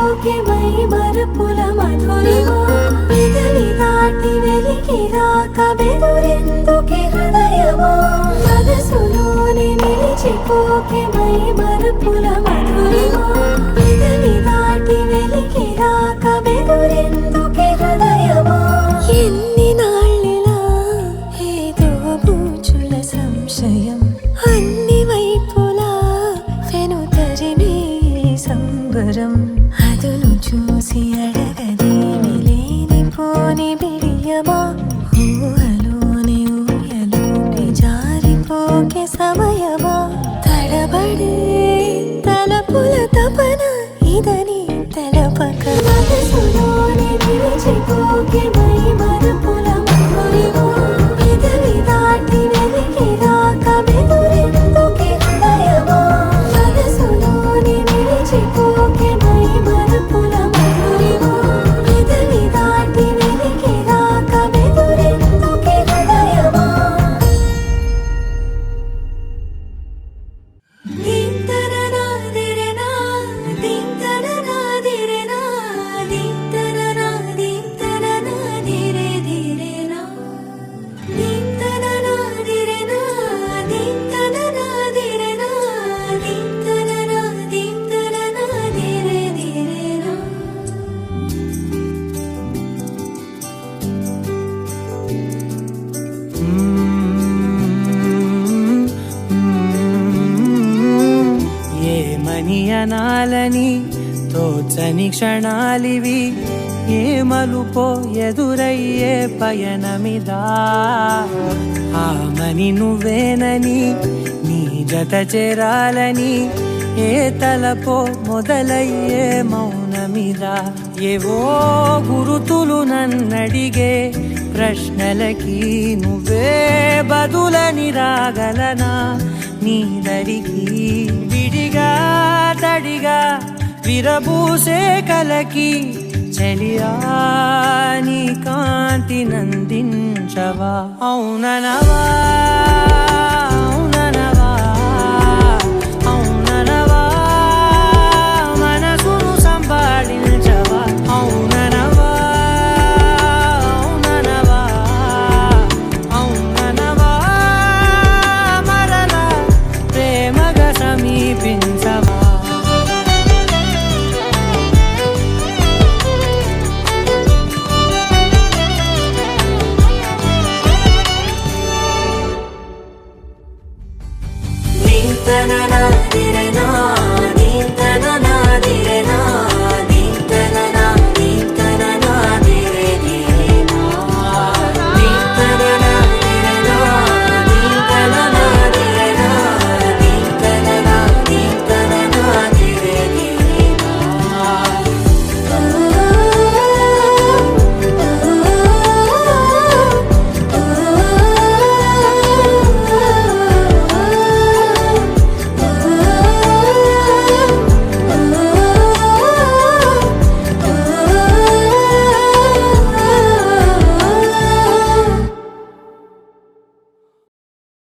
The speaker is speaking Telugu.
నిలిచిపోకే మై మరపుల మధురిమా పెదవి దాటి వెలికి రాక బెదురెందుకే హృదయమా మనసులోనే నిలిచిపోకే మై మరపుల మధురిమా పెదవి దాటి వెలికి రాక బెదురెందుకే హృదయమా ఎన్ని నాళ్ళిలా ఏదో బూచుల సంశయం అన్ని వైపులా వెనుతరిమే సంబరం అదును చూసి అడగదేమి లేనిపోని బిడియమా ఊహలోని ఊయలోకి జారిపోకే సమయమా తడబడే తలపుల తపన ఇదని తలపక మనసులోని నిలిచిపోకే మై మరపుల మధురిమా పెదవి దాటి వెలికి రాక బెదురెందుకే హృదయమా మనసులోని నిలిచిపోకే మై మరపుల మధురిమా పెదవి దాటి వెలికి రాక బెదురెందుకే హృదయమా దింతరనాదిరెనా దింతరనాదిరెనా దింతరనాదిరెనా దింతరనాదిరెనా దింతరనాదిరెనా దింతరనాదిరెనా దింతరనాదిరెనా ఏమని అనాలని తోచని క్షణాలివి ఏ మలుపో ఎదురయ్యే పయనమిదా ఆమని నువ్వేనని నీ జత చేరాలని ఏ తలపో మొదలయ్యే మౌనమిదా ఏవో గురుతులు నన్నడిగే ప్రశ్నలకి నువ్వే బదులని రాగలనా నీ దరికి విడిగా తడిగా విరబూసే కలకి చెలియా నీ కాంతి నందించవా అవుననవా